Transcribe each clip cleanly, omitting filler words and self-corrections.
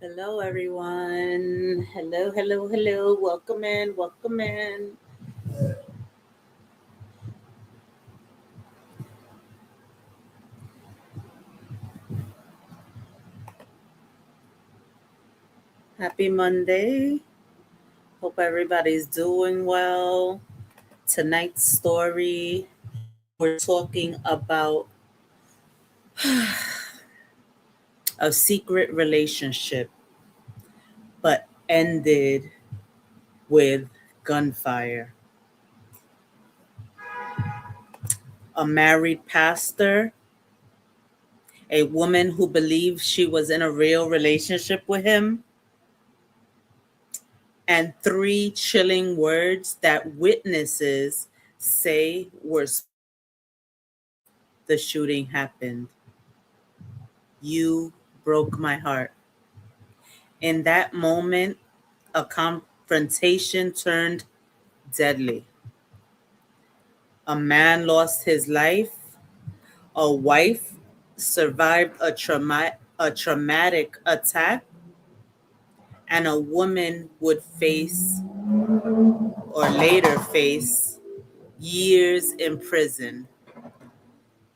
Hello, everyone. Hello, hello, hello. Welcome in, welcome in. Happy Monday. Hope everybody's doing well. Tonight's story, we're talking about a secret relationship, but ended with gunfire. A married pastor, a woman who believed she was in a real relationship with him, and three chilling words that witnesses say were the shooting happened. You broke my heart. In that moment, a confrontation turned deadly. A man lost his life, a wife survived a traumatic attack, and a woman would face or later face years in prison.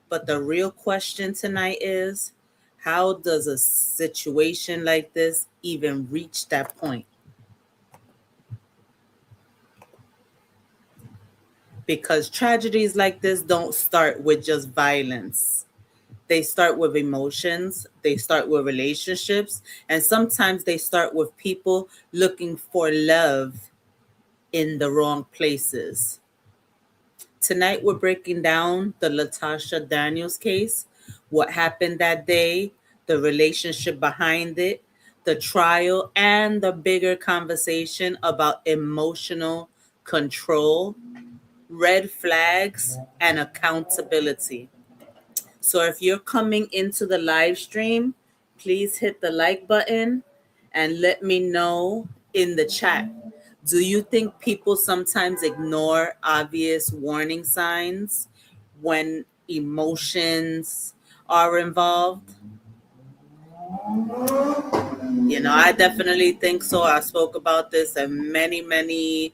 But the real question tonight is, how does a situation like this even reach that point? Because tragedies like this don't start with just violence. They start with emotions, they start with relationships, and sometimes they start with people looking for love in the wrong places. Tonight, we're breaking down the Latoshia Daniels case, what happened that day, the relationship behind it, the trial, and the bigger conversation about emotional control, red flags, and accountability. So if you're coming into the live stream, please hit the like button and let me know in the chat. Do you think people sometimes ignore obvious warning signs when emotions are involved? I definitely think so. I spoke about this in many,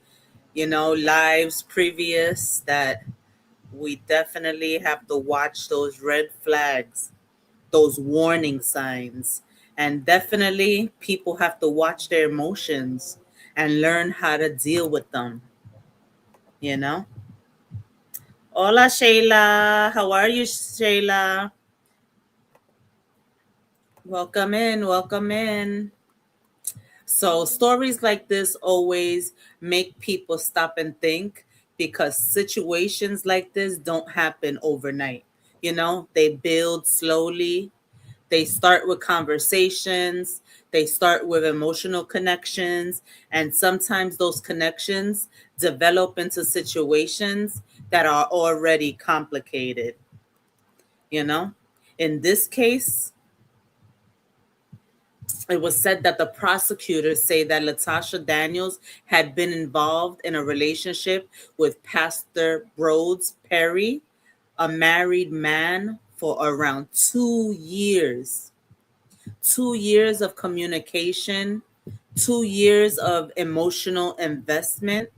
lives previous that we definitely have to watch those red flags, those warning signs. And definitely, people have to watch their emotions and learn how to deal with them, you know? Hola, Shayla. How are you, Shayla? Welcome in, welcome in. So, stories like this always make people stop and think because situations like this don't happen overnight. They build slowly. They start with conversations, they start with emotional connections, and sometimes those connections develop into situations that are already complicated. You know, in this case, it was said that the prosecutors say that Latasha Daniels had been involved in a relationship with Pastor Brodes Perry, a married man, for around 2 years. 2 years of communication, 2 years of emotional investment,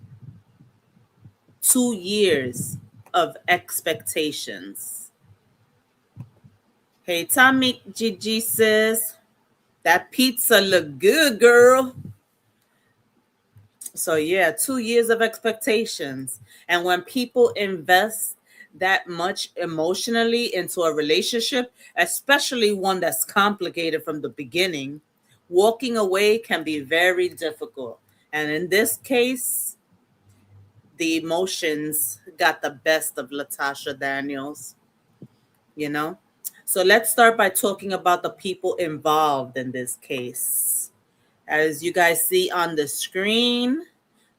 2 years of expectations. Hey, Tommy Gigi says, that pizza look good, girl. So, yeah, 2 years of expectations. And when people invest that much emotionally into a relationship, especially one that's complicated from the beginning, walking away can be very difficult. And in this case, the emotions got the best of Latasha Daniels, you know? So let's start by talking about the people involved in this case. As you guys see on the screen,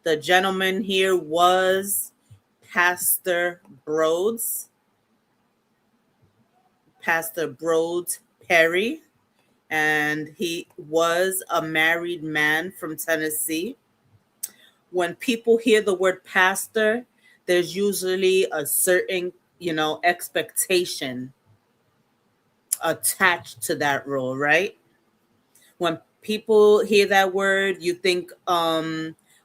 the gentleman here was Pastor Brodes, Pastor Brodes Perry, and he was a married man from Tennessee. When people hear the word pastor, there's usually a certain, expectation attached to that role, right? When People hear that word, you think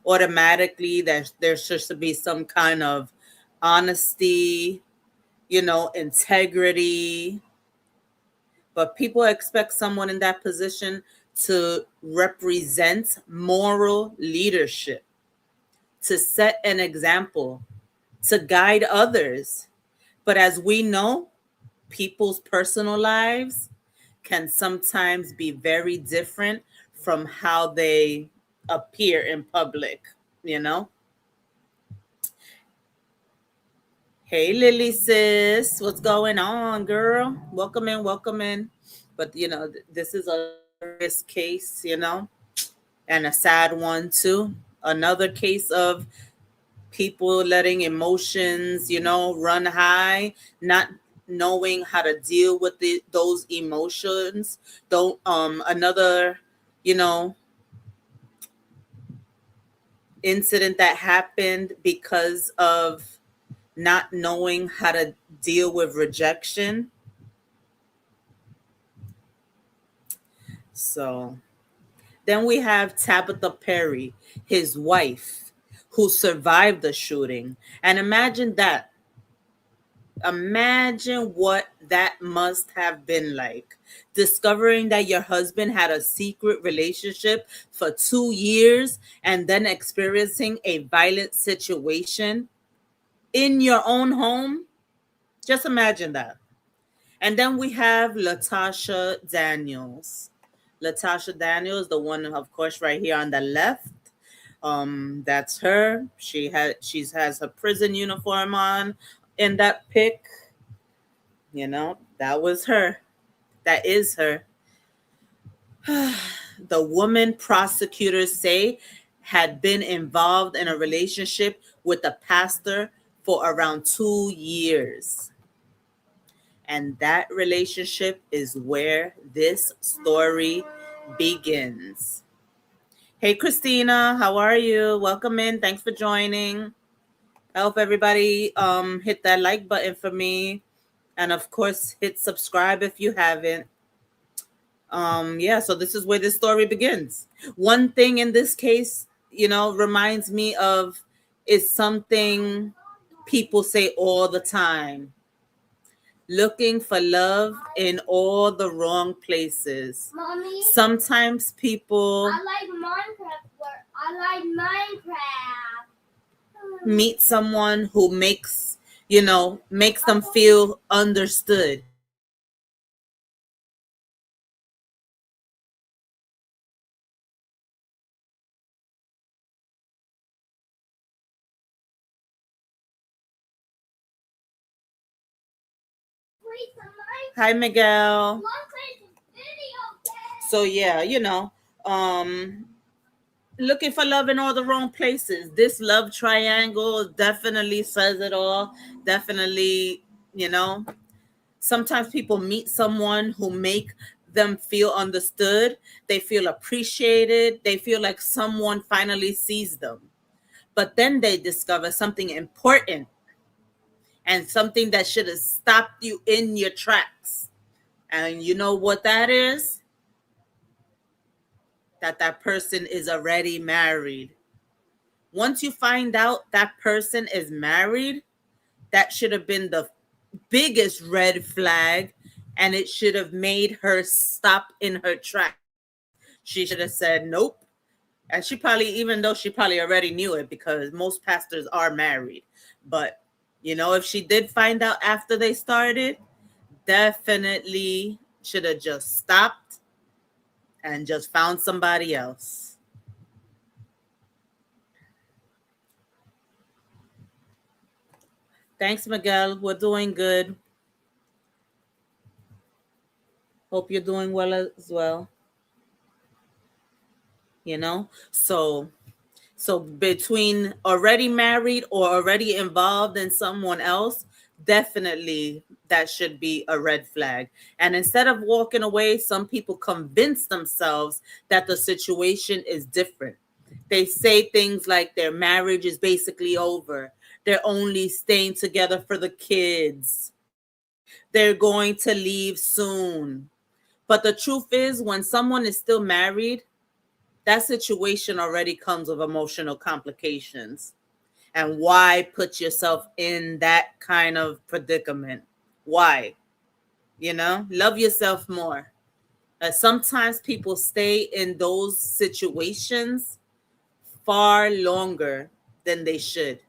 automatically that there should be some kind of honesty, integrity. But people expect someone in that position to represent moral leadership, to set an example, to guide others. But as we know, people's personal lives can sometimes be very different from how they appear in public, you know? Hey, Lily, sis, what's going on, girl? Welcome in, welcome in. But, this is a serious case, and a sad one, too. Another case of people letting emotions, run high, not knowing how to deal with those emotions. Don't another, you know, incident that happened because of not knowing how to deal with rejection. So then we have Tabitha Perry, his wife, who survived the shooting. And imagine what that must have been like. Discovering that your husband had a secret relationship for 2 years and then experiencing a violent situation in your own home. Just imagine that. And then we have Latoshia Daniels. Latoshia Daniels, the one, of course, right here on the left. That's her. She has her prison uniform on in that pic. That was her. That is her. The woman prosecutors say had been involved in a relationship with a pastor for around 2 years. And that relationship is where this story begins. Hey, Christina, how are you? Welcome in. Thanks for joining. I hope everybody hit that like button for me. And of course, hit subscribe if you haven't. So this is where this story begins. One thing in this case, reminds me of is something people say all the time. Looking for love in all the wrong places. Mommy, sometimes people I like Minecraft. meet someone who makes them feel understood. Hi, Miguel. So yeah, looking for love in all the wrong places. This love triangle definitely says it all. Definitely, sometimes people meet someone who make them feel understood. They feel appreciated. They feel like someone finally sees them. But then they discover something important and something that should have stopped you in your tracks. And you know what that is? That person is already married. Once you find out that person is married, that should have been the biggest red flag, and it should have made her stop in her tracks. She should have said nope. And she probably, even though she probably already knew it because most pastors are married. But, if she did find out after they started, definitely should have just stopped and just found somebody else. Thanks, Miguel. We're doing good. Hope you're doing well as well. So between already married or already involved in someone else, definitely that should be a red flag. And instead of walking away, some people convince themselves that the situation is different. They say things like their marriage is basically over. They're only staying together for the kids. They're going to leave soon. But the truth is, when someone is still married, That situation already comes with emotional complications. And why put yourself in that kind of predicament? Why? Love yourself more. Sometimes people stay in those situations far longer than they should.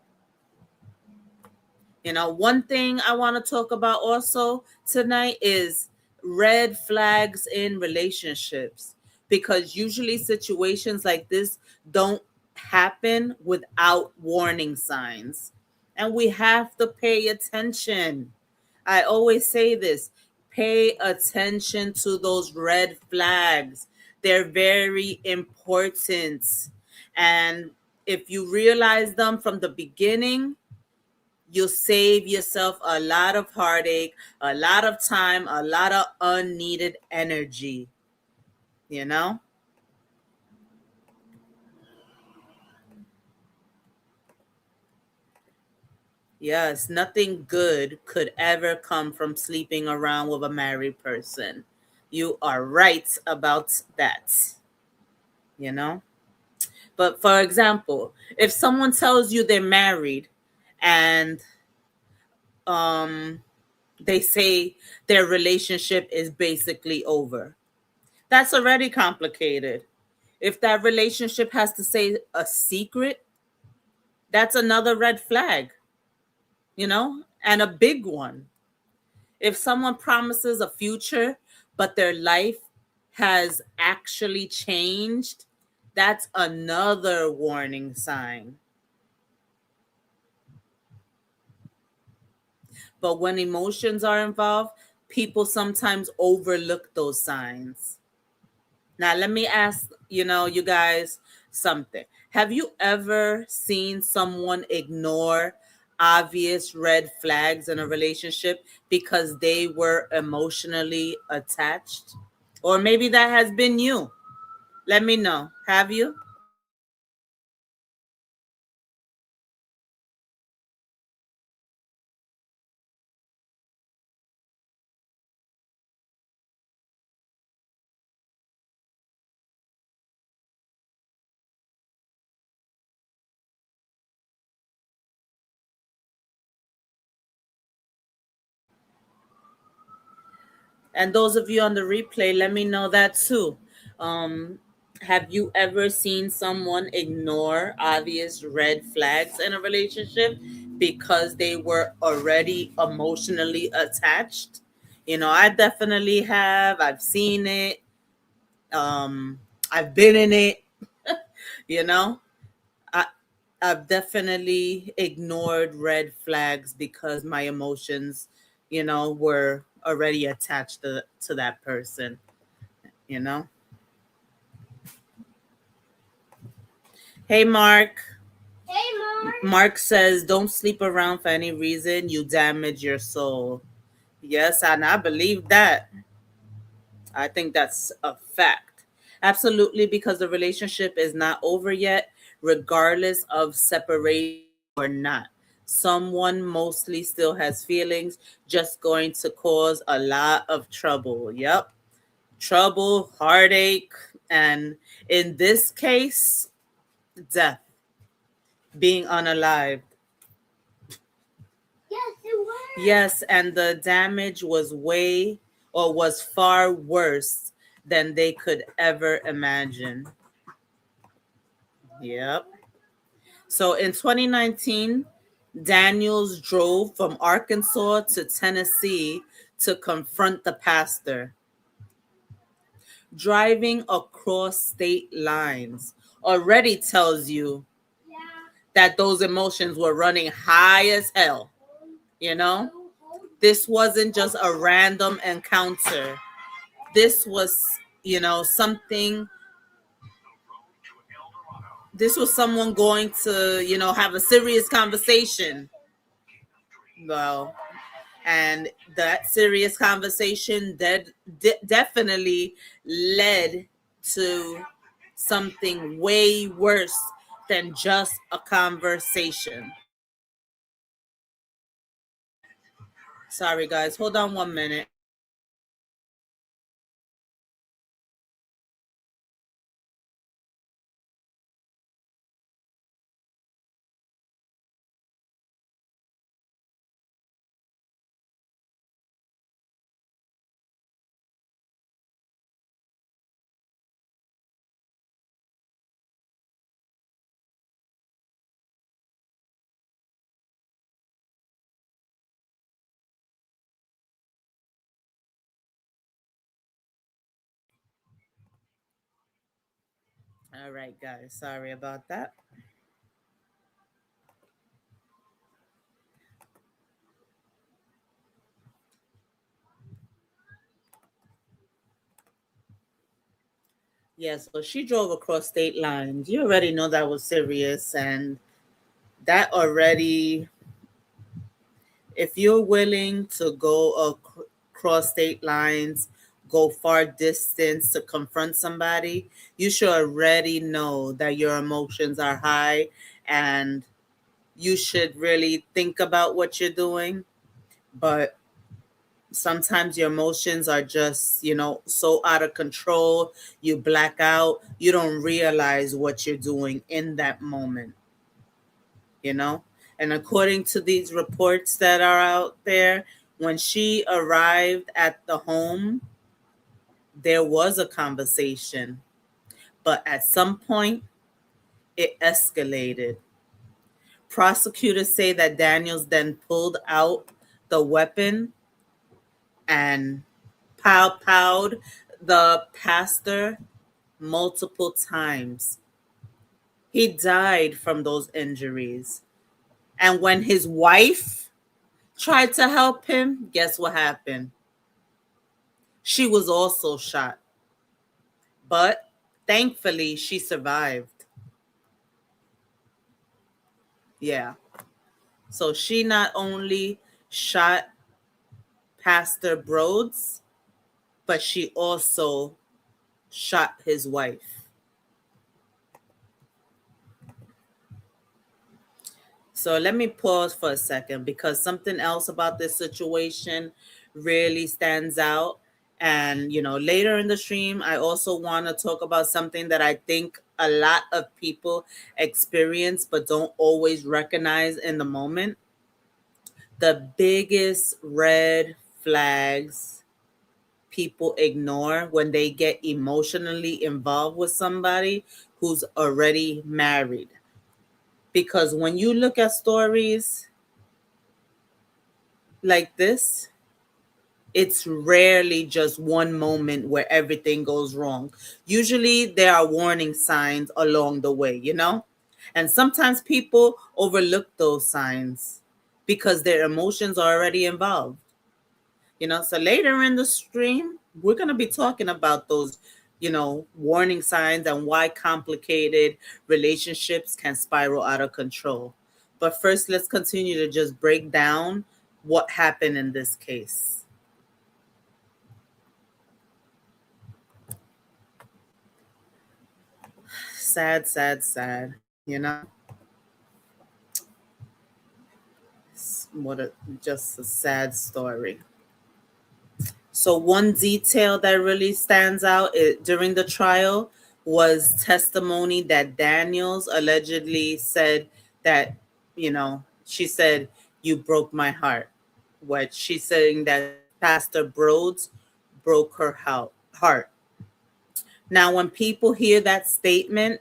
One thing I want to talk about also tonight is red flags in relationships, because usually situations like this don't happen without warning signs. And we have to pay attention. I always say this: pay attention to those red flags. They're very important. And if you realize them from the beginning, you'll save yourself a lot of heartache, a lot of time, a lot of unneeded energy, you know? Yes, nothing good could ever come from sleeping around with a married person. You are right about that, you know? But for example, if someone tells you they're married and um they say their relationship is basically over, that's already complicated. If that relationship has to say a secret, that's another red flag, and a big one. If someone promises a future, but their life has actually changed, that's another warning sign. But when emotions are involved, people sometimes overlook those signs. Now, let me ask, you guys something. Have you ever seen someone ignore obvious red flags in a relationship because they were emotionally attached? Or maybe that has been you. Let me know. Have you? And those of you on the replay, let me know that too. Um, have you ever seen someone ignore obvious red flags in a relationship because they were already emotionally attached? I definitely have. I've seen it. Um, I've been in it. You know, I, I've definitely ignored red flags because my emotions, were already attached to that person, you know? Hey, Mark. Hey, Mark. Mark says, don't sleep around for any reason. You damage your soul. Yes, and I believe that. I think that's a fact. Absolutely, because the relationship is not over yet, regardless of separation or not. Someone mostly still has feelings, just going to cause a lot of trouble. Yep. Trouble, heartache, and in this case, death, being unalived. Yes, it was. Yes, and the damage was far worse than they could ever imagine. Yep. So in 2019, Daniels drove from Arkansas to Tennessee to confront the pastor. Driving across state lines already tells you that those emotions were running high as hell, you know? This wasn't just a random encounter. This was, something, this was someone going to, have a serious conversation. Well, and that serious conversation definitely led to something way worse than just a conversation. Sorry, guys. Hold on 1 minute. All right, guys. Sorry about that. Yeah, so she drove across state lines. You already know that was serious, and that already, if you're willing to go across state lines, go far distance to confront somebody, you should already know that your emotions are high, and you should really think about what you're doing. But sometimes your emotions are just, so out of control, you black out, you don't realize what you're doing in that moment, you know? And according to these reports that are out there, when she arrived at the home, there was a conversation, but at some point, it escalated. Prosecutors say that Daniels then pulled out the weapon and powed the pastor multiple times. He died from those injuries. And when his wife tried to help him, guess what happened? She was also shot. But thankfully, she survived. Yeah. So she not only shot Pastor Brodes, but she also shot his wife. So let me pause for a second because something else about this situation really stands out. And, later in the stream, I also want to talk about something that I think a lot of people experience but don't always recognize in the moment. The biggest red flags people ignore when they get emotionally involved with somebody who's already married. Because when you look at stories like this, it's rarely just one moment where everything goes wrong. Usually there are warning signs along the way, And sometimes people overlook those signs because their emotions are already involved. So later in the stream, we're going to be talking about those, warning signs and why complicated relationships can spiral out of control. But first, let's continue to just break down what happened in this case. Sad, sad, sad. What a just a sad story. So one detail that really stands out during the trial was testimony that Daniels allegedly said that, she said, "You broke my heart." What she's saying that Pastor Brodes broke her heart. Now, when people hear that statement,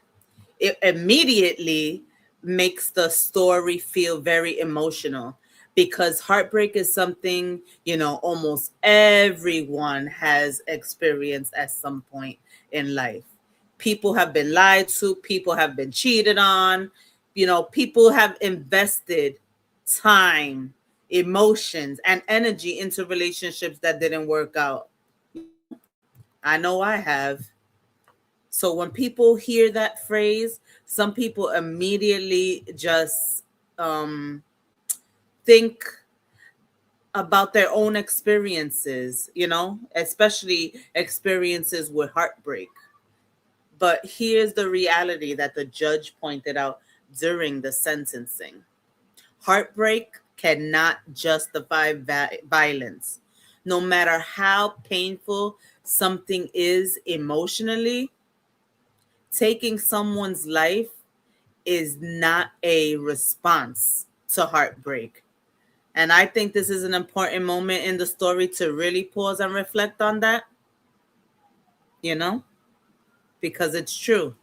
it immediately makes the story feel very emotional because heartbreak is something, almost everyone has experienced at some point in life. People have been lied to, people have been cheated on, people have invested time, emotions, and energy into relationships that didn't work out. I know I have. So when people hear that phrase, some people immediately just think about their own experiences, especially experiences with heartbreak. But here's the reality that the judge pointed out during the sentencing: heartbreak cannot justify violence. No matter how painful something is emotionally, taking someone's life is not a response to heartbreak. And I think this is an important moment in the story to really pause and reflect on that, you know, because it's true.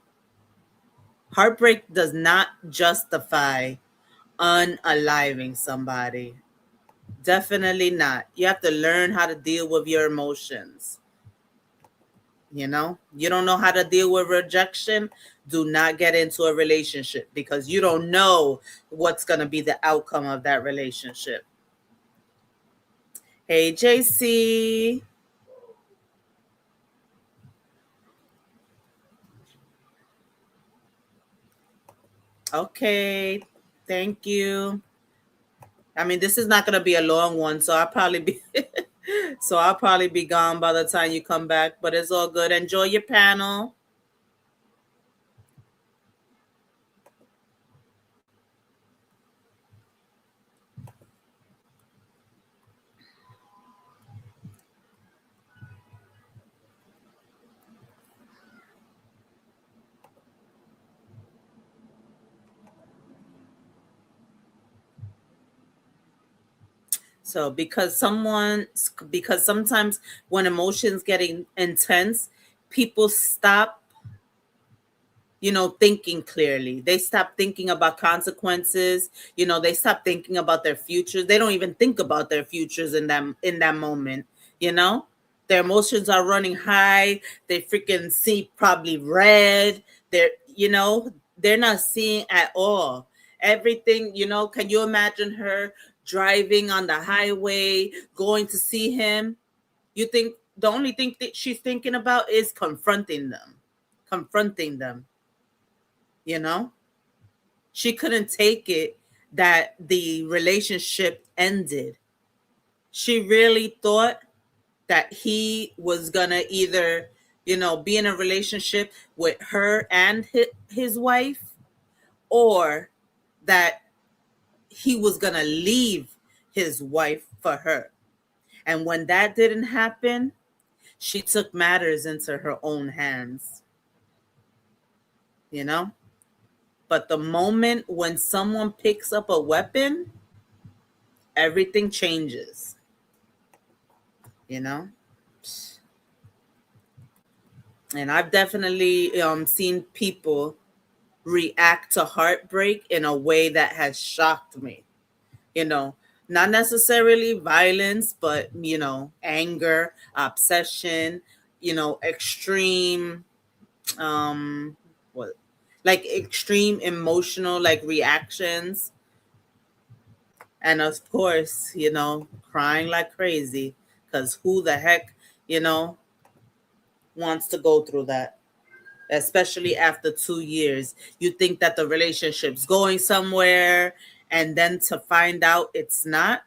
Heartbreak does not justify unaliving somebody. Definitely not. You have to learn how to deal with your emotions. You don't know how to deal with rejection, do not get into a relationship because you don't know what's going to be the outcome of that relationship. Hey, JC. Okay. Thank you. I mean, this is not going to be a long one, so I'll probably be gone by the time you come back, but it's all good. Enjoy your panel. So because sometimes when emotions getting intense, people stop, thinking clearly. They stop thinking about consequences. They stop thinking about their futures. They don't even think about their futures in that moment. You know, their emotions are running high. They freaking see probably red. They're not seeing at all everything. Can you imagine her driving on the highway, going to see him? You think the only thing that she's thinking about is confronting them. you know she couldn't take it that the relationship ended. She really thought that he was gonna either be in a relationship with her and his wife, or that he was gonna leave his wife for her. And when that didn't happen, she took matters into her own hands. you know but the moment when someone picks up a weapon, everything changes. you know and I've definitely seen people react to heartbreak in a way that has shocked me. you know Not necessarily violence, but anger, obsession, extreme, what like extreme emotional like reactions. And of course, crying like crazy, because who the heck you know wants to go through that, especially after 2 years. You think that the relationship's going somewhere, and then to find out it's not.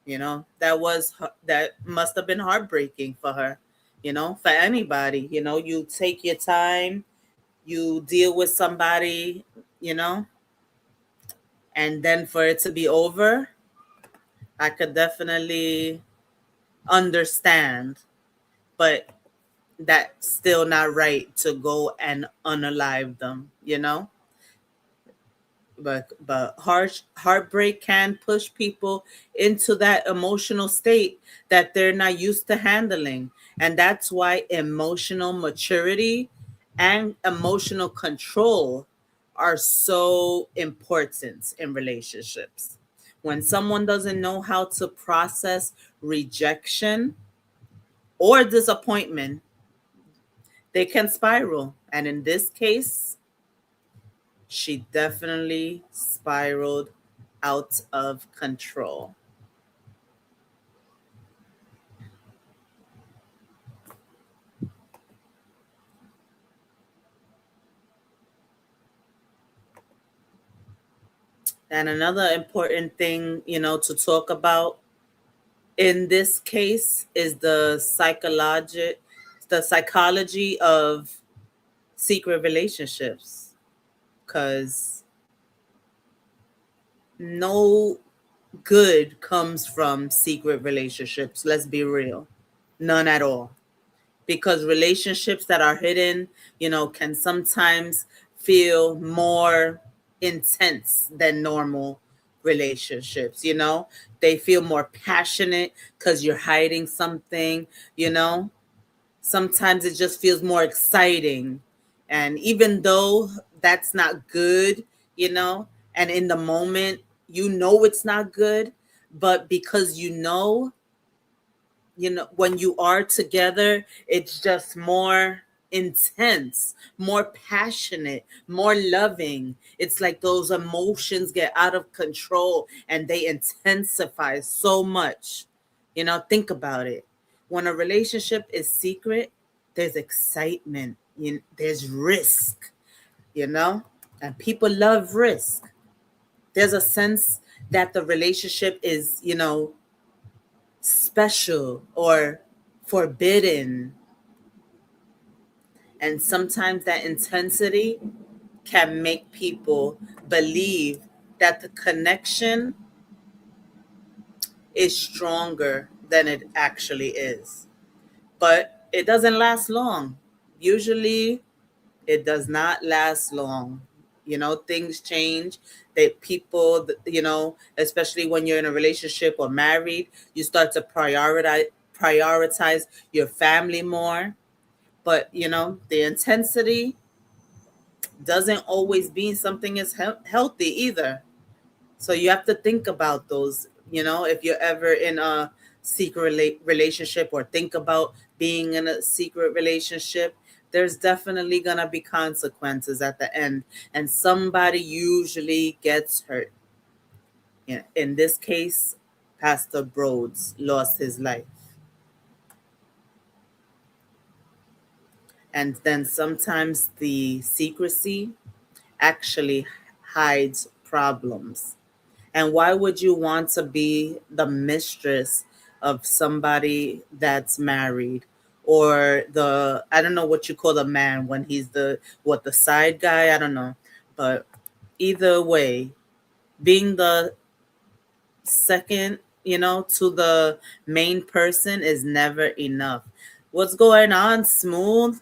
That must have been heartbreaking for her. For anybody. You take your time, you deal with somebody, you know and then for it to be over, I could definitely understand. But that's still not right to go and unalive them. But heartbreak can push people into that emotional state that they're not used to handling. And that's why emotional maturity and emotional control are so important in relationships. When someone doesn't know how to process rejection or disappointment, they can spiral. And in this case, she definitely spiraled out of control. And another important thing, to talk about in this case is the psychology of secret relationships. Because no good comes from secret relationships. Let's be real. None at all. Because relationships that are hidden, can sometimes feel more intense than normal relationships. They feel more passionate because you're hiding something. you know Sometimes it just feels more exciting. And even though that's not good, and in the moment, it's not good, but because when you are together, it's just more intense, more passionate, more loving. It's like those emotions get out of control and they intensify so much. Think about it. When a relationship is secret, there's excitement, there's risk, you know, and people love risk. There's a sense that the relationship is, special or forbidden. And sometimes that intensity can make people believe that the connection is stronger than it actually is. But it doesn't last long. Usually, it does not last long. Things change. That people, especially when you're in a relationship or married, you start to prioritize your family more. But the intensity doesn't always mean something is healthy either. So you have to think about those. If you're ever in a secret relationship or think about being in a secret relationship, there's definitely gonna be consequences at the end, and somebody usually gets hurt. In this case, Pastor Brodes lost his life. And then sometimes the secrecy actually hides problems. And why would you want to be the mistress of somebody that's married? Or I don't know what you call the man when he's the side guy? I don't know. But either way, being the second, to the main person is never enough. What's going on, Smooth?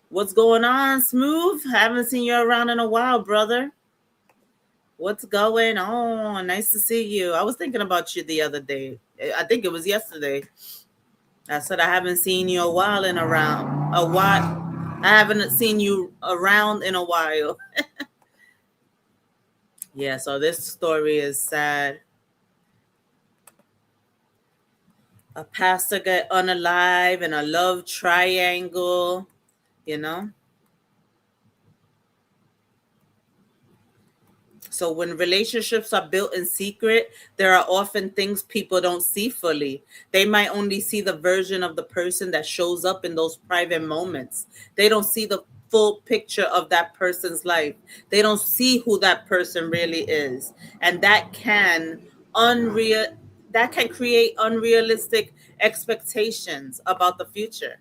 What's going on, Smooth? Haven't seen you around in a while, brother. What's going on? Nice to see you. I was thinking about you the other day. I think it was yesterday. I said I haven't seen you a while. I haven't seen you around in a while. Yeah, so this story is sad. A pastor got unalive in a love triangle, you know? So when relationships are built in secret, there are often things people don't see fully. They might only see the version of the person that shows up in those private moments. They don't see the full picture of that person's life. They don't see who that person really is. And unreal that can create unrealistic expectations about the future.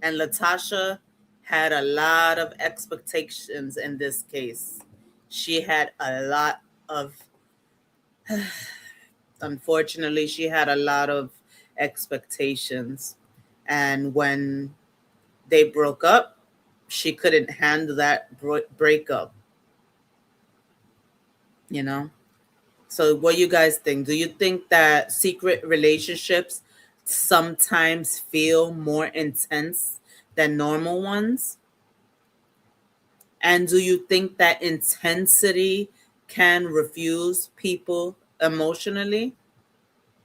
And Latasha had a lot of expectations in this case. She had a lot of, unfortunately, she had a lot of expectations. And when they broke up, she couldn't handle that breakup, you know? So, what do you guys think? Do you think that secret relationships sometimes feel more intense than normal ones? And do you think that intensity can refuse people emotionally?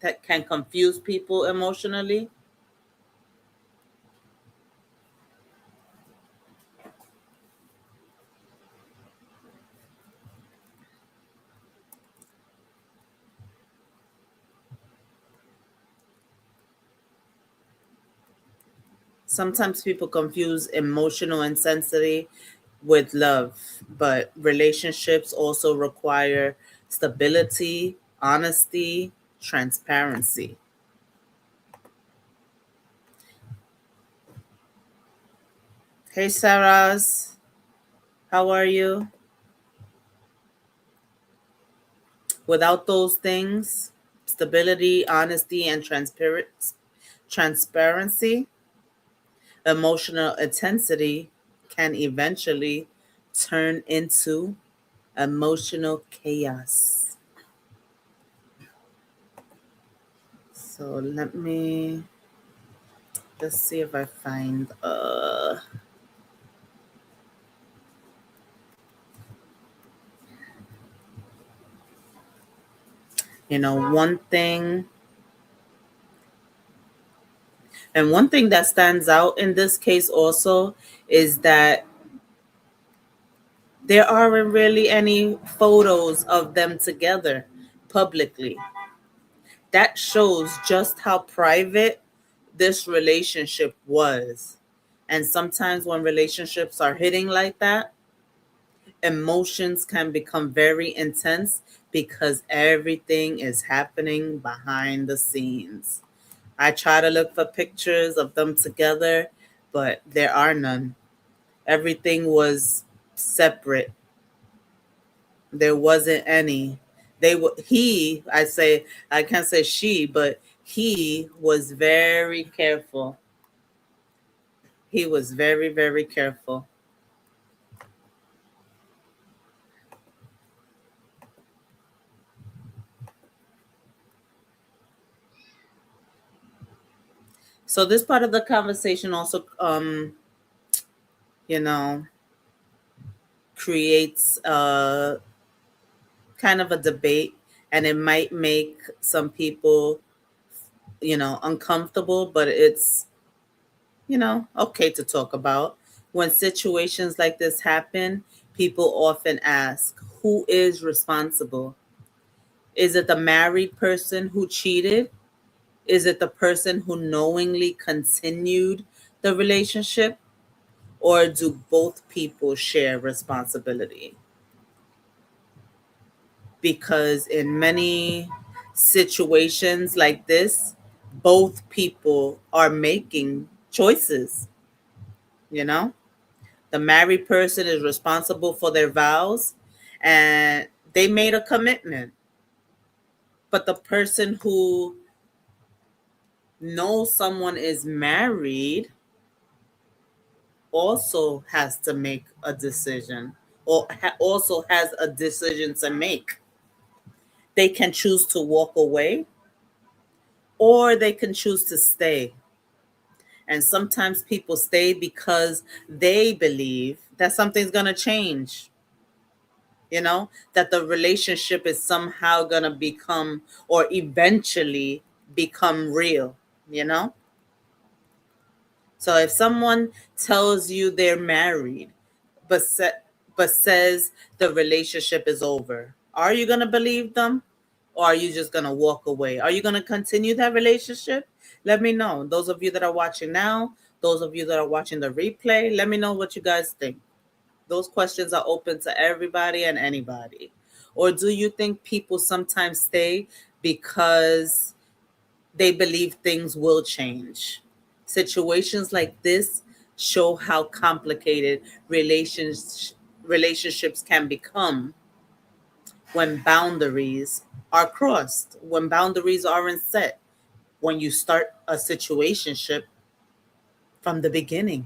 That can confuse people emotionally? Sometimes people confuse emotional intensity with love, but relationships also require stability, honesty, transparency. Hey, Saras, how are you? Without those things, stability, honesty, and transparency, emotional intensity can eventually turn into emotional chaos. So let's see if I find one thing And one thing that stands out in this case also is that there aren't really any photos of them together publicly. That shows just how private this relationship was. And sometimes when relationships are hitting like that, emotions can become very intense because everything is happening behind the scenes. I try to look for pictures of them together, but there are none. Everything was separate. There wasn't any. I can't say she, but he was very careful. He was very, very careful. So this part of the conversation also, you know, creates kind of a debate, and it might make some people, uncomfortable, but it's, okay to talk about. When situations like this happen, people often ask, who is responsible? Is it the married person who cheated? Is it the person who knowingly continued the relationship? Or do both people share responsibility? Because in many situations like this, both people are making choices, you know? The married person is responsible for their vows and they made a commitment. But the person who knows someone is married also has to make a decision, or also has a decision to make. They can choose to walk away or they can choose to stay. And sometimes people stay because they believe that something's going to change, that the relationship is somehow going to become or eventually become real, you know? So if someone tells you they're married, but but says the relationship is over, are you gonna believe them, or are you just gonna walk away? Are you gonna continue that relationship? Let me know. Those of you that are watching now, those of you that are watching the replay, let me know what you guys think. Those questions are open to everybody and anybody. Or do you think people sometimes stay because they believe things will change? Situations like this show how complicated relationships can become when boundaries are crossed, when boundaries aren't set, when you start a situationship from the beginning.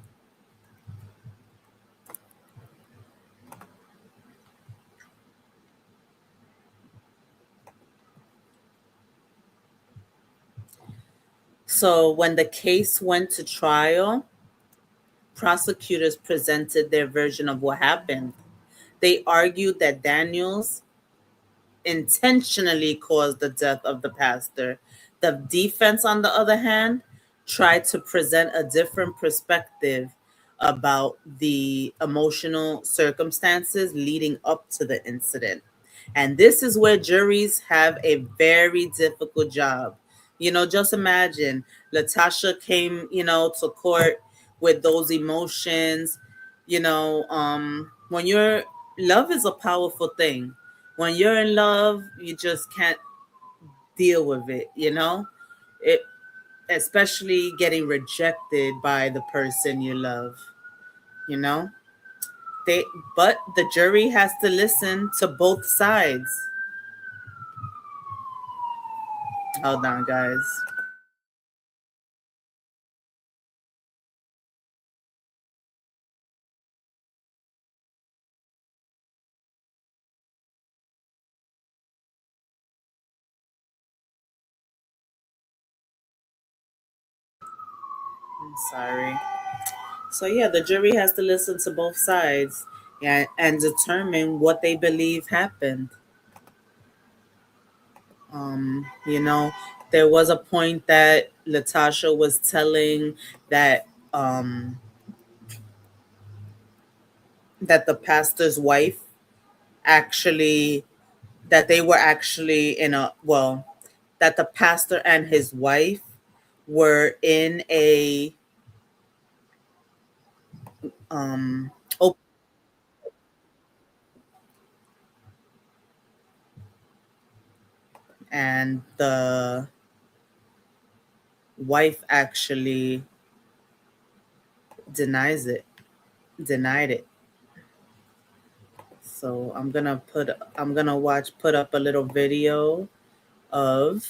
So when the case went to trial, prosecutors presented their version of what happened. They argued that Daniels intentionally caused the death of the pastor. The defense, on the other hand, tried to present a different perspective about the emotional circumstances leading up to the incident. And this is where juries have a very difficult job. Just imagine Latasha came, to court with those emotions. When you're love is a powerful thing. When you're in love, you just can't deal with it, especially getting rejected by the person you love. You know, they but the jury has to listen to both sides. Hold on, guys. I'm sorry. So yeah, the jury has to listen to both sides and determine what they believe happened. Um, you know, There was a point that Latasha was telling that that the pastor's wife actually that they were actually in a well that the pastor and his wife were in a open, and the wife actually denies it denied it. So I'm gonna watch put up a little video of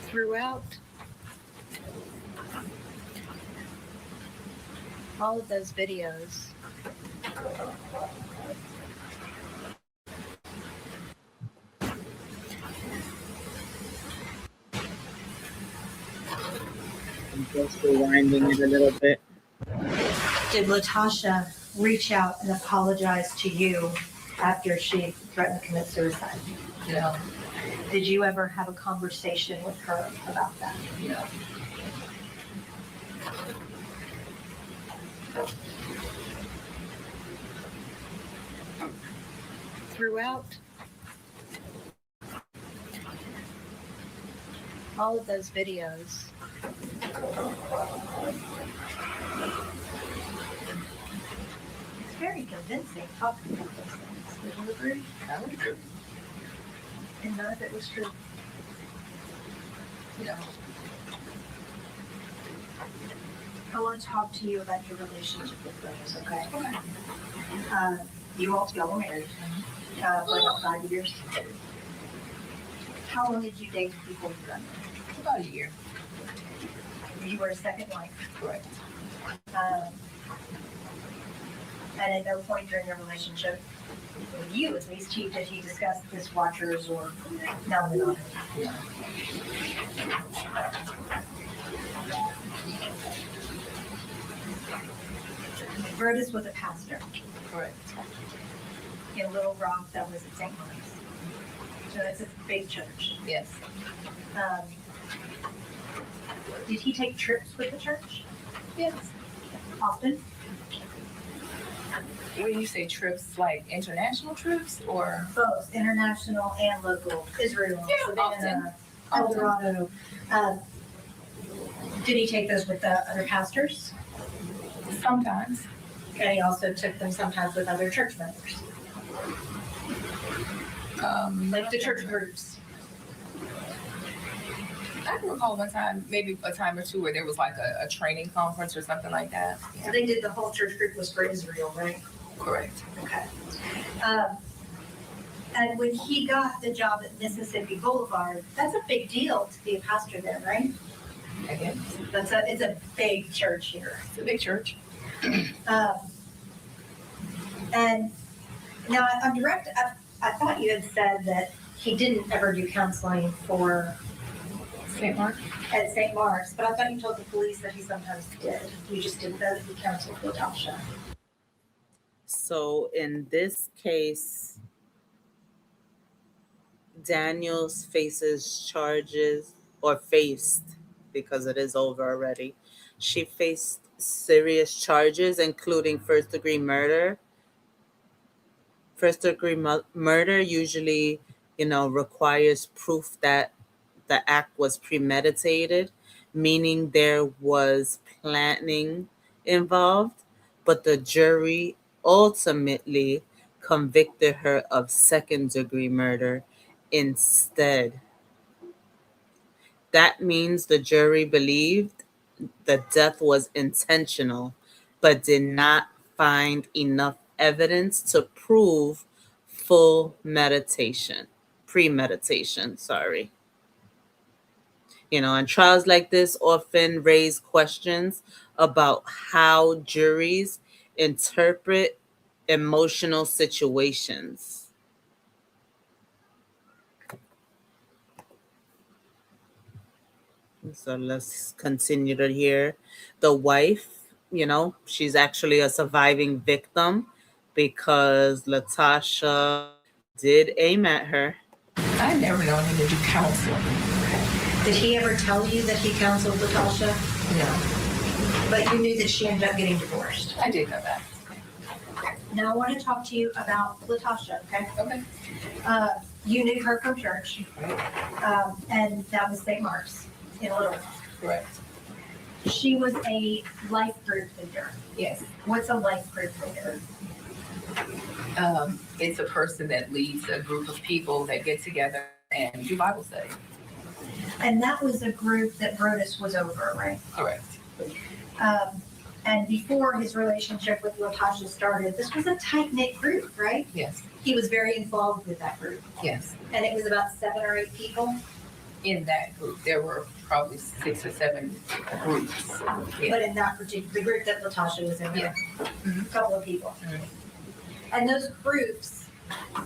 throughout all of those videos. I'm just rewinding it a little bit. Did Latasha reach out and apologize to you after she threatened to commit suicide? No. Did you ever have a conversation with her about that? No. Throughout all of those videos, it's very convincing talking about those things. Would you agree? I would agree. And none of it was true. No. I want to talk to you about your relationship with Rose, okay? Okay. Y'all were married for about 5 years. How long did you date before you got married? About a year. You were a second wife. Correct. And at no point during your relationship, with you at least, did he discuss dishwashers or no? Yeah. Brodes was a pastor Correct. in Little Rock that was at St. Mark's. So it's a big church. Yes. Did he take trips with the church Yes. often? When you say trips, like international trips or? Both international and local, Israel, Yeah, Savannah, El Dorado. Did he take those with the other pastors? Sometimes. And he also took them sometimes with other church members, like the church groups. I can recall one time, maybe a time or two, where there was like a training conference or something like that. So they did the whole church group was for Israel, right? Correct. Okay. And when he got the job at Mississippi Boulevard, that's a big deal to be a pastor there, right? I guess. It's a big church here. It's a big church. And now on direct, I thought you had said that he didn't ever do counseling for St. Mark? at St. Mark's, but I thought you told the police that he sometimes did. You just didn't know that he counseled Latasha. So in this case, Daniels faces charges or faced because it is over already. She faced serious charges, including first degree murder. First degree murder usually, requires proof that the act was premeditated, meaning there was planning involved, but the jury ultimately convicted her of second degree murder instead. That means the jury believed the death was intentional, but did not find enough evidence to prove full meditation. premeditation, sorry. And trials like this often raise questions about how juries interpret emotional situations. So let's continue to hear. The wife, she's actually a surviving victim because Latasha did aim at her. I never known him to do counseling. Did he ever tell you that he counseled Latasha? No, But you knew that she ended up getting divorced. I did know that. Now I want to talk to you about Latasha, okay? Okay. You knew her from church, and that was St. Mark's in Little Rock. Correct. She was a life group leader. Yes. What's a life group leader? It's a person that leads a group of people that get together and do Bible study. And that was a group that Brodes was over, right? Correct. And before his relationship with Latasha started, this was a tight-knit group, right? Yes. He was very involved with that group. Yes. And it was about 7 or 8 people. In that group, there were probably 6 or 7 groups. Yeah. But in that particular, the group that Latasha was in, Yeah. a couple of people. Mhm. And those groups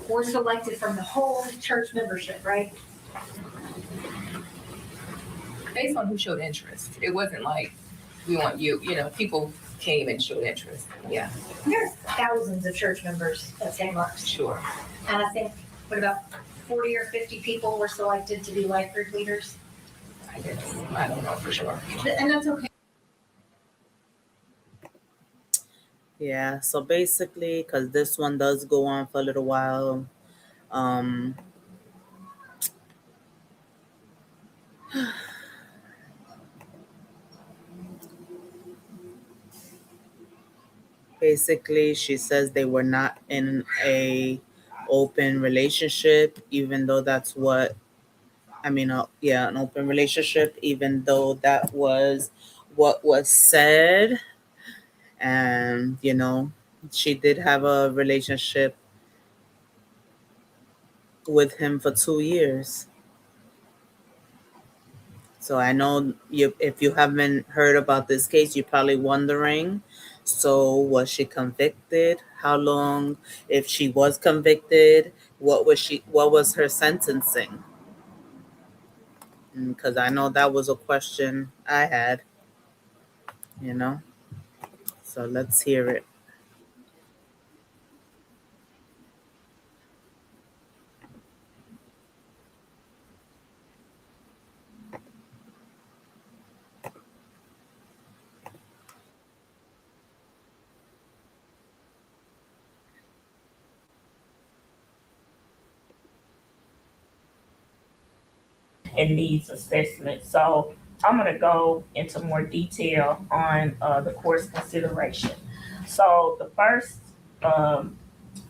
were selected from the whole church membership, right? Based on who showed interest. It wasn't like, we want you, people came and showed interest. Yeah, There's thousands of church members at St. Mark's. sure. And I think, what about 40 or 50 people were selected to be life group leaders? I guess. I don't know for sure. And that's okay. Yeah, so basically, because this one does go on for a little while, basically she says they were not in a open relationship, even though that's what an open relationship, even though that was what was said. And she did have a relationship with him for 2 years. So I know if you haven't heard about this case, you're probably wondering, so was she convicted? How long? If she was convicted, what was her sentencing? Because I know that was a question I had, so let's hear it. and needs assessment. So I'm going to go into more detail on the court's consideration. So the first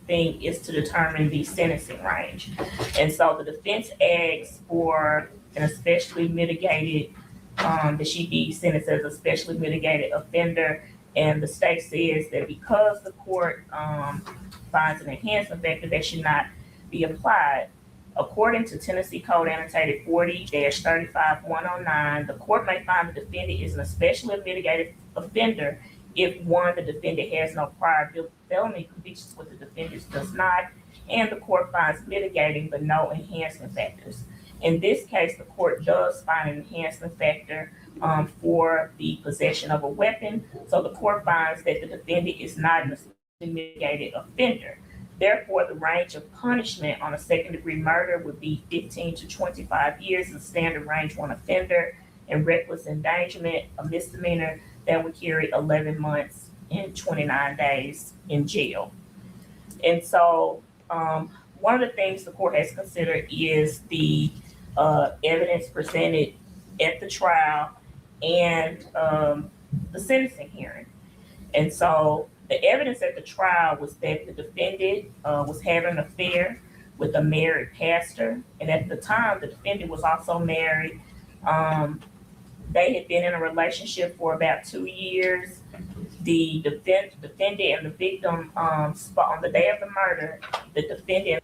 thing is to determine the sentencing range. And so the defense asks for an especially mitigated, that she be sentenced as a especially mitigated offender. And the state says that because the court finds an enhancement factor that should not be applied. According to Tennessee Code Annotated 40-35109, the court may find the defendant is an especially mitigated offender if one, the defendant has no prior felony convictions, but the defendant does not, and the court finds mitigating but no enhancement factors. In this case, the court does find an enhancement factor for the possession of a weapon, so the court finds that the defendant is not an especially mitigated offender. Therefore, the range of punishment on a second-degree murder would be 15 to 25 years, the standard range one offender, and reckless endangerment, a misdemeanor, that would carry 11 months and 29 days in jail. And so one of the things the court has considered is the evidence presented at the trial and the sentencing hearing. And so the evidence at the trial was that the defendant was having an affair with a married pastor. And at the time, the defendant was also married. They had been in a relationship for about 2 years. The defendant and the victim, on the day of the murder, the defendant.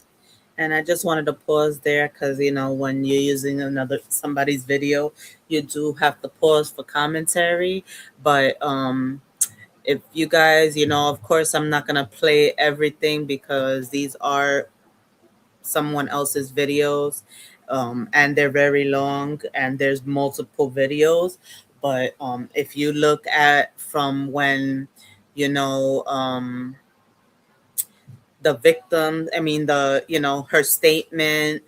And I just wanted to pause there because when you're using another somebody's video, you do have to pause for commentary. But if you guys, of course, I'm not gonna play everything because these are someone else's videos, and they're very long, and there's multiple videos. But if you look at from when, you know, the victim, I mean her statement,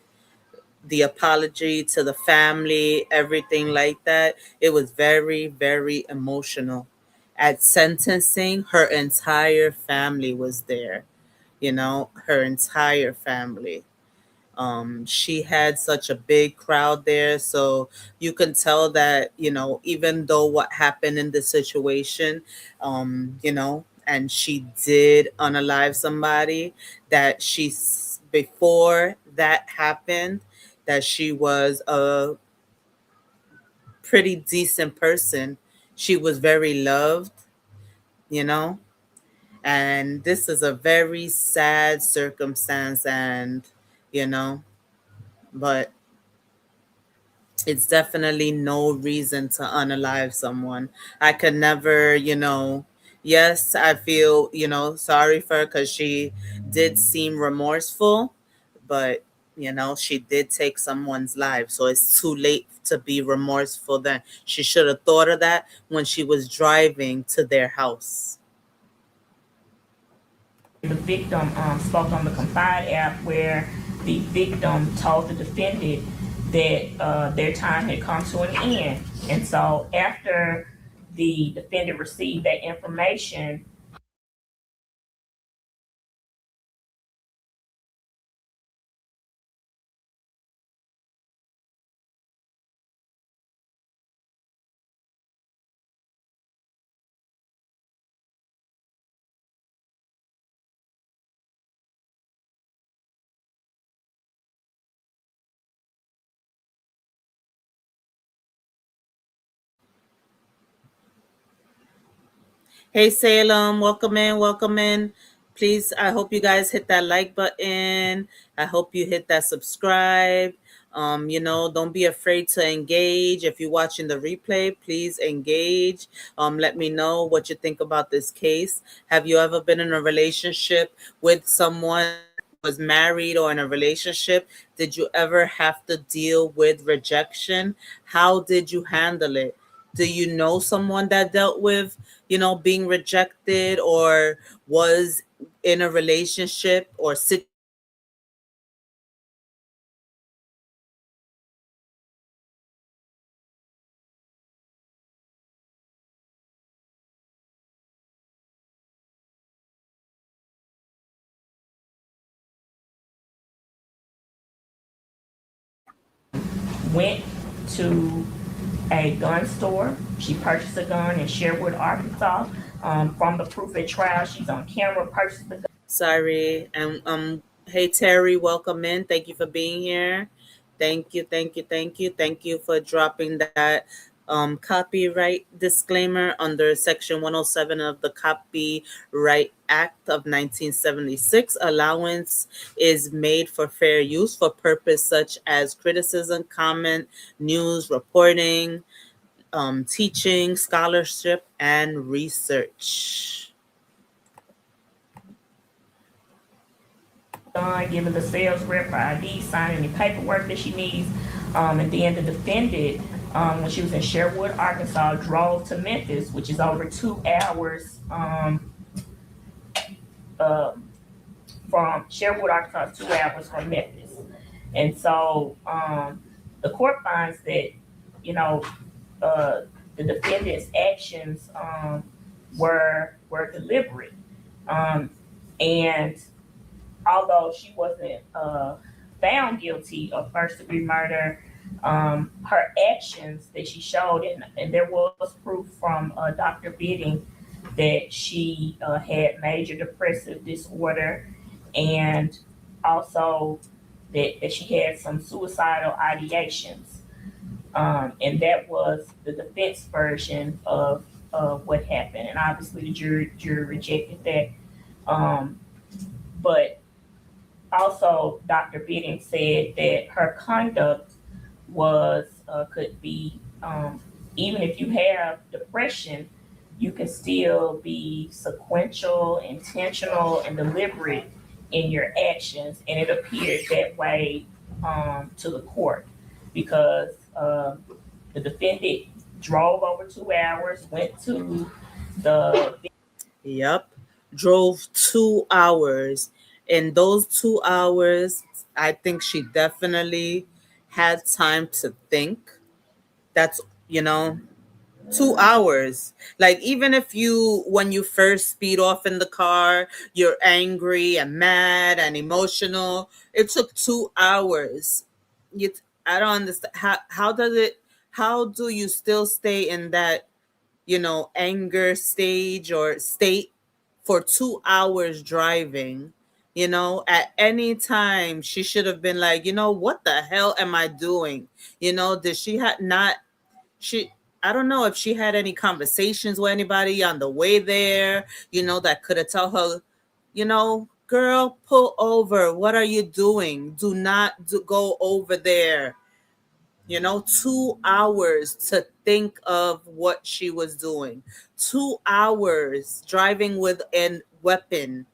the apology to the family, everything like that. It was very, very emotional. At sentencing, her entire family was there, her entire family. She had such a big crowd there. So you can tell that, even though what happened in the situation, and she did unalive somebody, that before that happened, that she was a pretty decent person. She was very loved, you know, and this is a very sad circumstance, and, you know, but it's definitely no reason to unalive someone. I could never, yes, I feel, sorry for her because she did seem remorseful, but, she did take someone's life. So it's too late to be remorseful then. She should have thought of that when she was driving to their house. The victim spoke on the Confide app where the victim told the defendant that their time had come to an end. And so after the defendant received that information, Hey Salem, welcome in, welcome in. Please, I hope you guys hit that like button. I hope you hit that subscribe. Don't be afraid to engage. If you're watching the replay, please engage. Let me know what you think about this case. Have you ever been in a relationship with someone, was married or in a relationship? Did you ever have to deal with rejection? How did you handle it? Do you know someone that dealt with, being rejected, or was in a relationship or went to a gun store. She purchased a gun in Sherwood, Arkansas. From the proof at trial, she's on camera, purchased the gun. Sorry. And hey Terry, welcome in. Thank you for being here. Thank you, thank you, thank you. Thank you for dropping that copyright disclaimer under section 107 of the Copyright Act of 1976. Allowance is made for fair use for purpose such as criticism, comment, news, reporting, teaching, scholarship, and research. Giving the sales rep her ID, signing any paperwork that she needs. And then the defendant, when she was in Sherwood, Arkansas, drove to Memphis, which is over 2 hours from Sherwood, Arkansas, 2 hours from Memphis. And so the court finds that, the defendant's actions were deliberate. And although she wasn't found guilty of first-degree murder, her actions that she showed, and there was proof from Dr. Bidding that she had major depressive disorder, and also that she had some suicidal ideations. And that was the defense version of what happened. And obviously the jury rejected that. But Also, Dr. Bidding said that her conduct was could be even if you have depression, you can still be sequential, intentional, and deliberate in your actions, and it appeared that way to the court because the defendant drove over 2 hours, went to the Yep. Drove 2 hours. In those 2 hours, I think she definitely had time to think. That's, you know, 2 hours. Like, even if when you first speed off in the car, you're angry and mad and emotional, it took 2 hours. You, I don't understand. How do you still stay in that, anger stage or state for 2 hours driving? At any time she should have been like, what the hell am I doing? Did she had not she I don't know if she had any conversations with anybody on the way there, that could have told her, girl, pull over. What are you doing? Do not go over there. 2 hours to think of what she was doing. 2 hours driving with a weapon,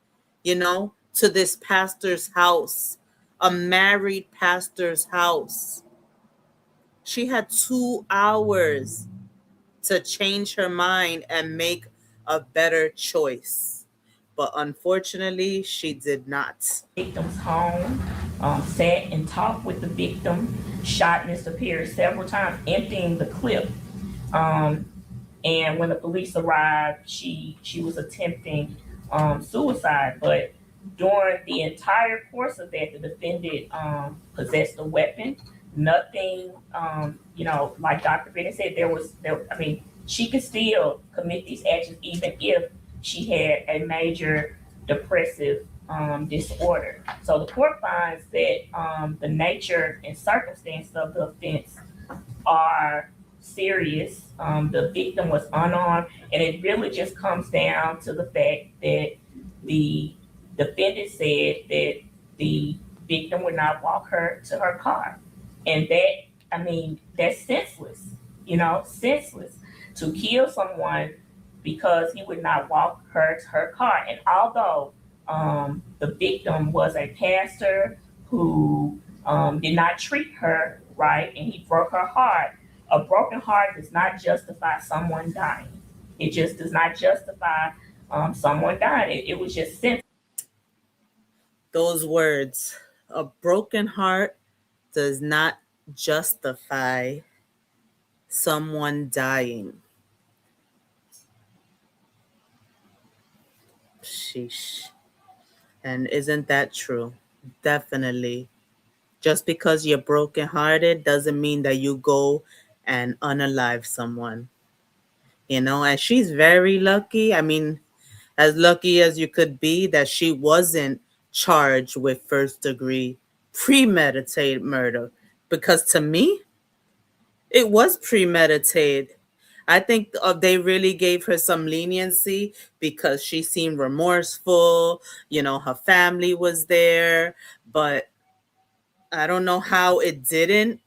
to this pastor's house, a married pastor's house. She had 2 hours to change her mind and make a better choice. But unfortunately, she did not. victim's home, sat and talked with the victim, shot Mr. Pierce several times, emptying the clip. Um, and when the police arrived, she was attempting suicide. But during the entire course of that, the defendant possessed a weapon. Nothing, like Dr. Bennett said, I mean, she could still commit these actions even if she had a major depressive disorder. So the court finds that the nature and circumstances of the offense are serious. The victim was unarmed, and it really just comes down to the fact that the defendant said that the victim would not walk her to her car. And that's senseless, senseless to kill someone because he would not walk her to her car. And although the victim was a pastor who did not treat her right and he broke her heart, a broken heart does not justify someone dying. It just does not justify someone dying. It was just senseless. Those words, a broken heart does not justify someone dying. Sheesh. And isn't that true? Definitely. Just because you're brokenhearted doesn't mean that you go and unalive someone. And she's very lucky. I mean, as lucky as you could be that she wasn't charged with first degree premeditated murder. Because to me, it was premeditated. I think they really gave her some leniency because she seemed remorseful. Her family was there, but I don't know how it didn't,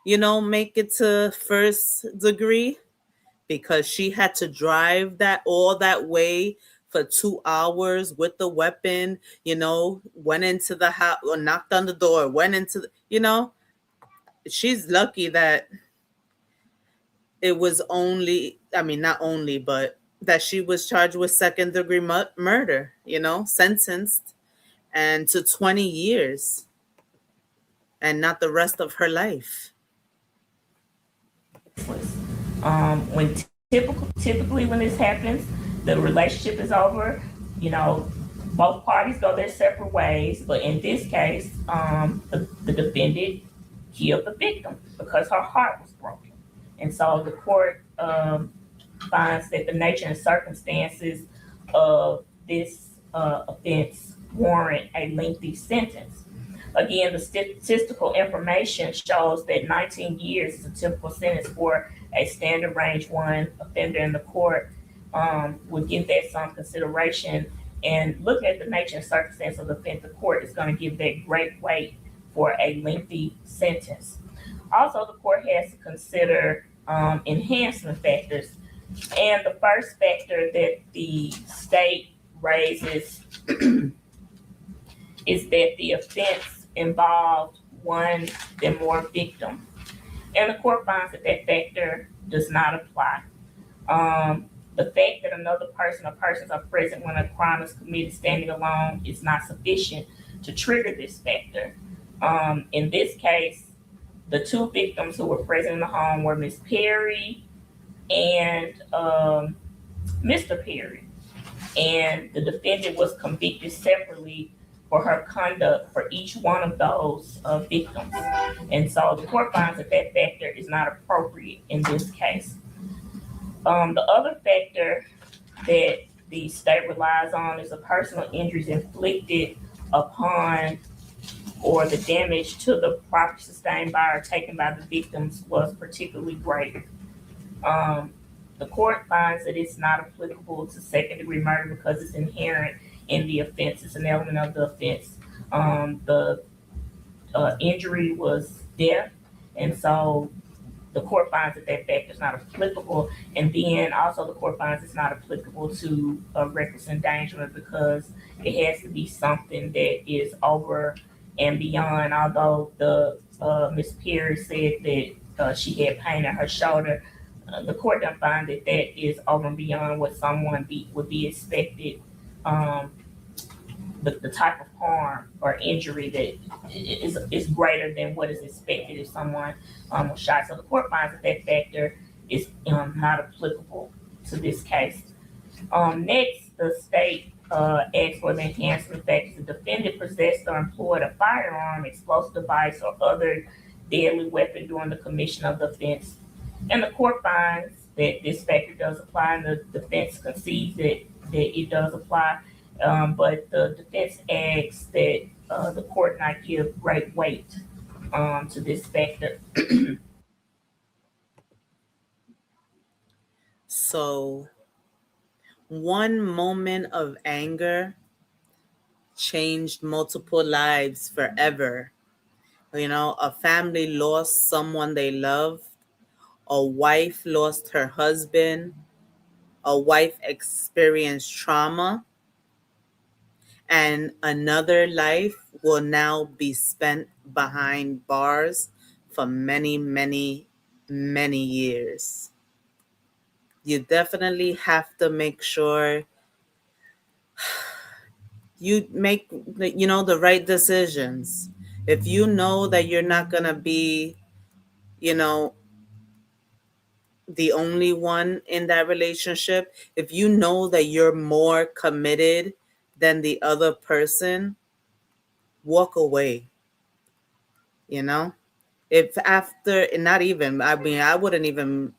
make it to first degree because she had to drive that all that way for 2 hours with the weapon, went into the house or knocked on the door, went into she's lucky that it was only, I mean, not only, but that she was charged with second degree murder, sentenced and to 20 years and not the rest of her life. When typically when this happens, the relationship is over. Both parties go their separate ways. But in this case, the defendant killed the victim because her heart was broken, and so the court finds that the nature and circumstances of this offense warrant a lengthy sentence. Again, the statistical information shows that 19 years is a typical sentence for a standard range one offender, in the court would give that some consideration And looking at the nature and circumstance of the offense, the court is going to give that great weight for a lengthy sentence. Also, the court has to consider enhancement factors. And the first factor that the state raises is that the offense involved one or more victims. And the court finds that that factor does not apply. The fact that another person or persons are present when a crime is committed standing alone is not sufficient to trigger this factor. In this case, the two victims who were present in the home were Miss Perry and Mr. Perry. And the defendant was convicted separately for her conduct for each one of those victims. And so the court finds that that factor is not appropriate in this case. The other factor that the state relies on is the personal injuries inflicted upon or the damage to the property sustained by or taken by the victims was particularly great. The court finds that it's not applicable to second-degree murder because it's inherent in the offense. It's an element of the offense. The injury was death, and so the court finds that that factor is not applicable. And then also the court finds it's not applicable to reckless endangerment because it has to be something that is over and beyond. Although the Ms. Perry said that she had pain in her shoulder, the court doesn't find that that is over and beyond what someone would be expected. The type of harm or injury that is greater than what is expected if someone was shot. So the court finds that that factor is not applicable to this case. Next, the state asks for the enhancement factors. The defendant possessed or employed a firearm, explosive device, or other deadly weapon during the commission of the offense. And the court finds that this factor does apply, and the defense concedes that it does apply. But the defense asks that the court not give great weight to this factor. So, one moment of anger changed multiple lives forever. You know, a family lost someone they loved, a wife lost her husband, a wife experienced trauma, and another life will now be spent behind bars for many, many, many years. You definitely have to make sure you make the right decisions. If you know that you're not going to be, you know, the only one in that relationship, if you know that you're more committed than the other person, walk away. You know, if after, not even, I mean, I wouldn't even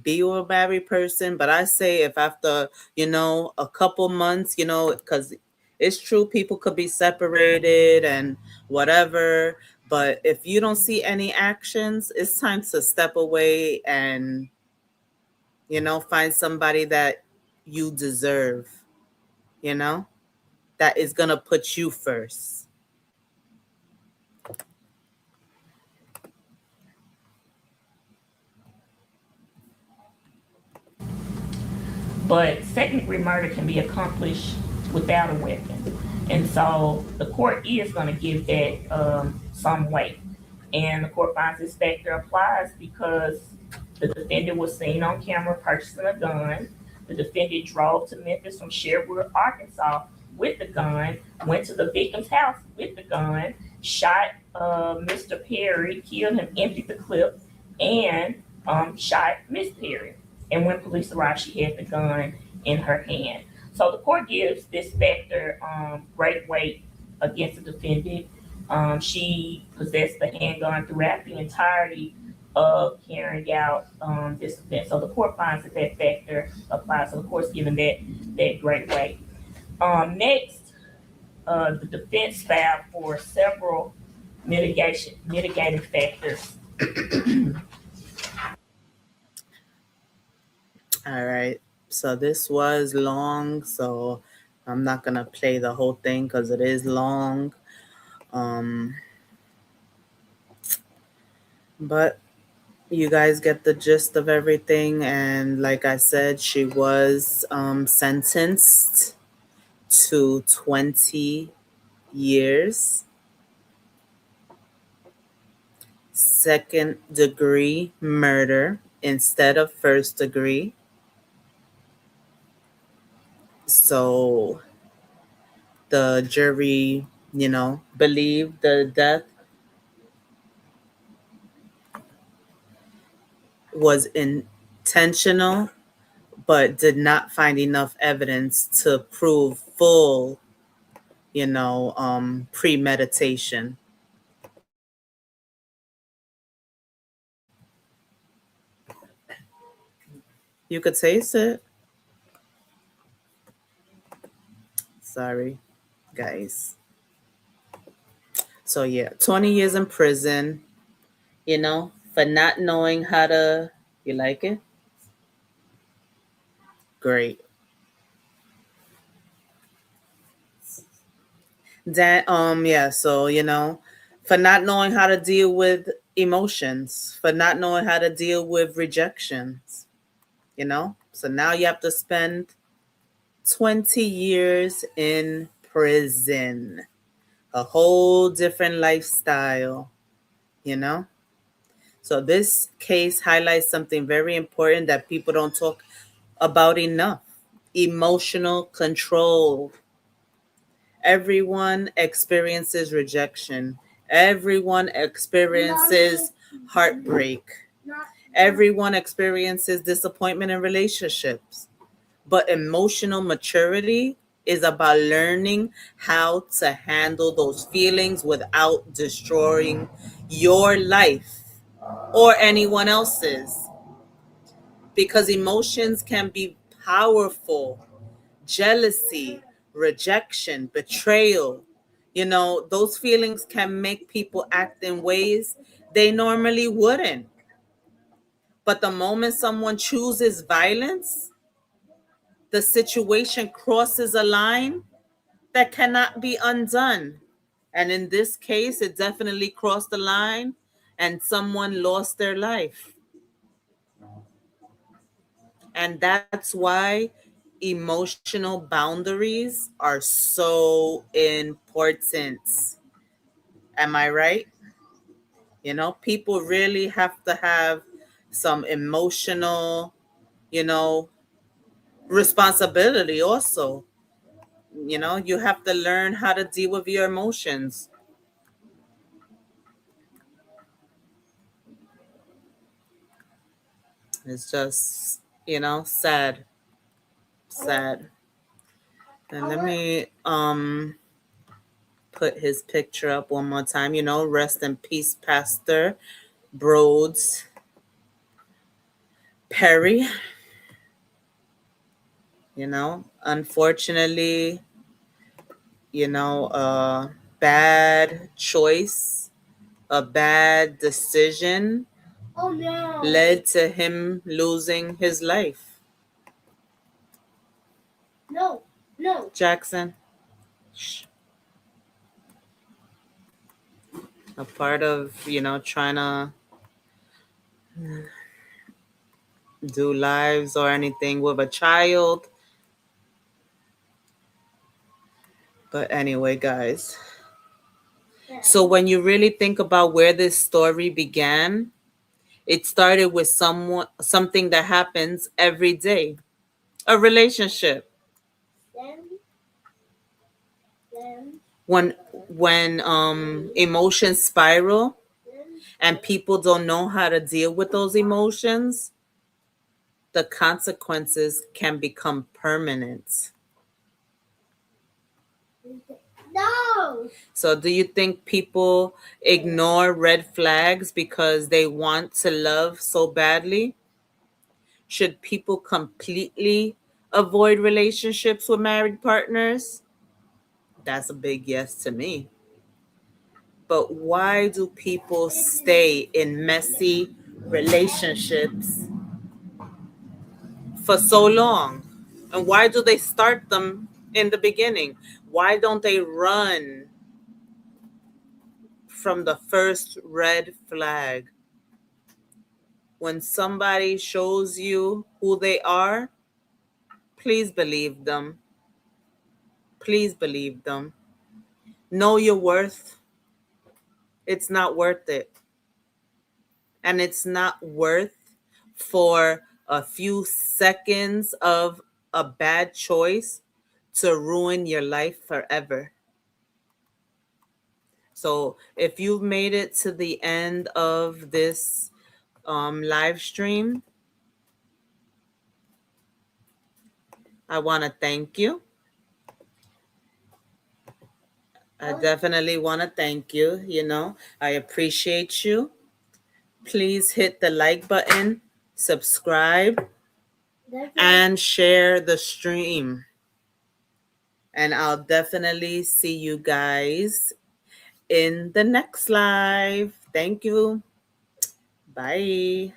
be with a married person, but I say if after, a couple months, because it's true, people could be separated and whatever, but if you don't see any actions, it's time to step away and, find somebody that you deserve, that is going to put you first. But second-degree murder can be accomplished without a weapon. And so the court is going to give that some weight. And the court finds this factor applies because the defendant was seen on camera purchasing a gun. The defendant drove to Memphis from Sherwood, Arkansas with the gun, went to the victim's house with the gun, shot Mr. Perry, killed him, emptied the clip, and shot Miss Perry. And when police arrived, she had the gun in her hand. So the court gives this factor great weight against the defendant. She possessed the handgun throughout the entirety of carrying out this offense. So the court finds that that factor applies. So the court's given that great weight. Next, the defense filed for several mitigating factors. All right. So this was long. So I'm not gonna play the whole thing because it is long. Um, but you guys get the gist of everything. And like I said, she was sentenced to 20 years, second degree murder instead of first degree. So the jury, believed the death was intentional, but did not find enough evidence to prove full, premeditation. You could taste it. Sorry, guys. So yeah, 20 years in prison, for not knowing how to. You like it? Great. Yeah, so for not knowing how to deal with emotions, for not knowing how to deal with rejections, So now you have to spend 20 years in prison. A whole different lifestyle, you know? So this case highlights something very important that people don't talk about enough: emotional control. Everyone experiences rejection. Everyone experiences heartbreak. Everyone experiences disappointment in relationships. But emotional maturity is about learning how to handle those feelings without destroying your life or anyone else's. Because emotions can be powerful: jealousy, rejection, betrayal. Those feelings can make people act in ways they normally wouldn't. But the moment someone chooses violence, the situation crosses a line that cannot be undone. And in this case, it definitely crossed the line and someone lost their life. And that's why emotional boundaries are so important. Am I right? People really have to have some emotional, you know, responsibility also. You have to learn how to deal with your emotions. It's just, sad. Sad. And let me put his picture up one more time. Rest in peace, Pastor Brodes Perry. Unfortunately, a bad choice, a bad decision led to him losing his life. No. Jackson, a part of, trying to do lives or anything with a child. But anyway, guys. So when you really think about where this story began, it started with something that happens every day. A relationship. When emotions spiral and people don't know how to deal with those emotions, the consequences can become permanent. No. So do you think people ignore red flags because they want to love so badly? Should people completely avoid relationships with married partners? That's a big yes to me. But why do people stay in messy relationships for so long? And why do they start them in the beginning? Why don't they run from the first red flag? When somebody shows you who they are, please believe them. Please believe them. Know your worth. It's not worth it. And it's not worth for a few seconds of a bad choice to ruin your life forever. So if you've made it to the end of this live stream, I want to thank you. I definitely want to thank you. You know, I appreciate you. Please hit the like button, subscribe, and share the stream. And I'll definitely see you guys in the next live. Thank you. Bye.